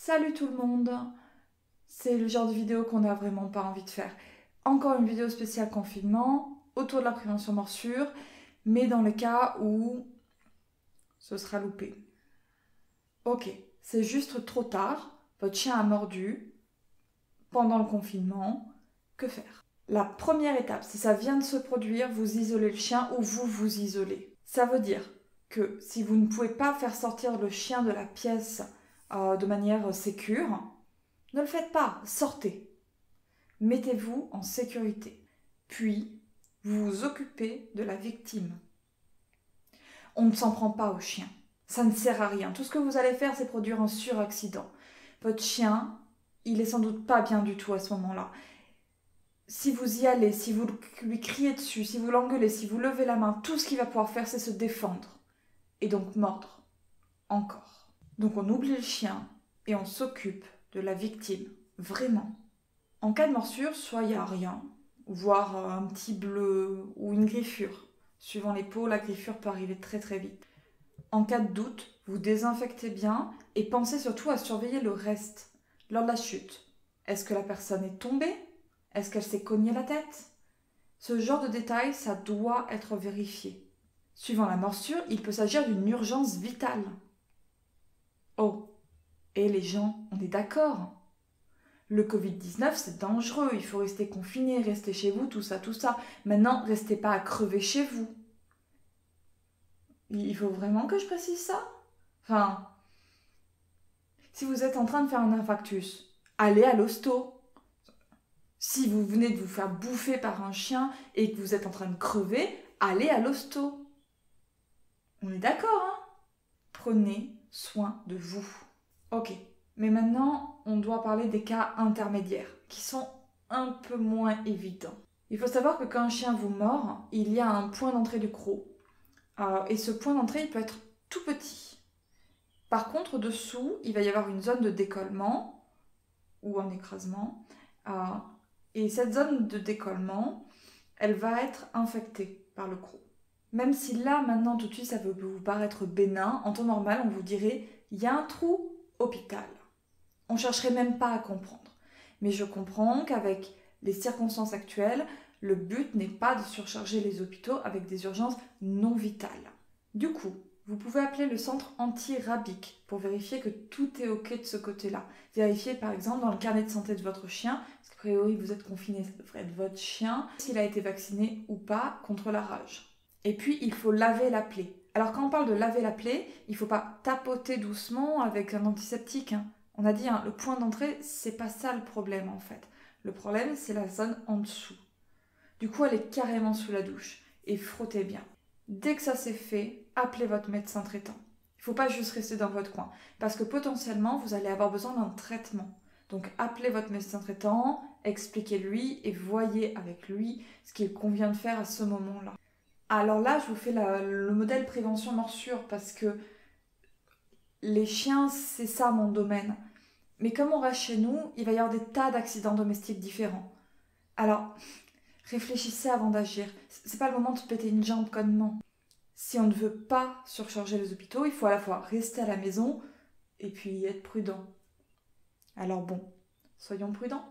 Salut tout le monde! C'est le genre de vidéo qu'on n'a vraiment pas envie de faire. Encore une vidéo spéciale confinement, autour de la prévention morsure, mais dans le cas où ce sera loupé. Ok, c'est juste trop tard, votre chien a mordu pendant le confinement, que faire? La première étape, si ça vient de se produire, vous isolez le chien ou vous vous isolez. Ça veut dire que si vous ne pouvez pas faire sortir le chien de la pièce de manière sécure, ne le faites pas, sortez. Mettez-vous en sécurité. Puis, vous vous occupez de la victime. On ne s'en prend pas au chien. Ça ne sert à rien. Tout ce que vous allez faire, c'est produire un suraccident. Votre chien, il est sans doute pas bien du tout à ce moment-là. Si vous y allez, si vous lui criez dessus, si vous l'engueulez, si vous levez la main, tout ce qu'il va pouvoir faire, c'est se défendre. Et donc mordre. Encore. Donc on oublie le chien et on s'occupe de la victime. Vraiment. En cas de morsure, soit il n'y a rien, voire un petit bleu ou une griffure. Suivant les peaux, la griffure peut arriver très très vite. En cas de doute, vous désinfectez bien et pensez surtout à surveiller le reste. Lors de la chute, est-ce que la personne est tombée? Est-ce qu'elle s'est cognée la tête? Ce genre de détails, ça doit être vérifié. Suivant la morsure, il peut s'agir d'une urgence vitale. Oh, et les gens, on est d'accord? Le Covid-19, c'est dangereux, il faut rester confiné, rester chez vous, tout ça, tout ça. Maintenant, restez pas à crever chez vous. Il faut vraiment que je précise ça? Enfin, si vous êtes en train de faire un infarctus, allez à l'hosto. Si vous venez de vous faire bouffer par un chien et que vous êtes en train de crever, allez à l'hosto. On est d'accord, hein? Prenez soin de vous. Ok, mais maintenant, on doit parler des cas intermédiaires, qui sont un peu moins évidents. Il faut savoir que quand un chien vous mord, il y a un point d'entrée du croc. Et ce point d'entrée, il peut être tout petit. Par contre, dessous, il va y avoir une zone de décollement ou un écrasement. Et cette zone de décollement, elle va être infectée par le croc. Même si là, maintenant, tout de suite, ça peut vous paraître bénin, en temps normal, on vous dirait « il y a un trou, hôpital ». On ne chercherait même pas à comprendre. Mais je comprends qu'avec les circonstances actuelles, le but n'est pas de surcharger les hôpitaux avec des urgences non vitales. Du coup, vous pouvez appeler le centre anti-rabique pour vérifier que tout est ok de ce côté-là. Vérifiez par exemple dans le carnet de santé de votre chien, parce qu'a priori vous êtes confiné, ça devrait être votre chien, s'il a été vacciné ou pas contre la rage. Et puis il faut laver la plaie. Alors quand on parle de laver la plaie, il ne faut pas tapoter doucement avec un antiseptique. On a dit, le point d'entrée, c'est pas ça le problème en fait. Le problème, c'est la zone en dessous. Du coup, elle est carrément sous la douche. Et frottez bien. Dès que ça c'est fait, appelez votre médecin traitant. Il ne faut pas juste rester dans votre coin. Parce que potentiellement, vous allez avoir besoin d'un traitement. Donc appelez votre médecin traitant, expliquez-lui et voyez avec lui ce qu'il convient de faire à ce moment-là. Alors là, je vous fais le modèle prévention morsure parce que les chiens, c'est ça mon domaine. Mais comme on reste chez nous, il va y avoir des tas d'accidents domestiques différents. Alors, réfléchissez avant d'agir. C'est pas le moment de se péter une jambe connement. Si on ne veut pas surcharger les hôpitaux, il faut à la fois rester à la maison et puis être prudent. Alors bon, soyons prudents.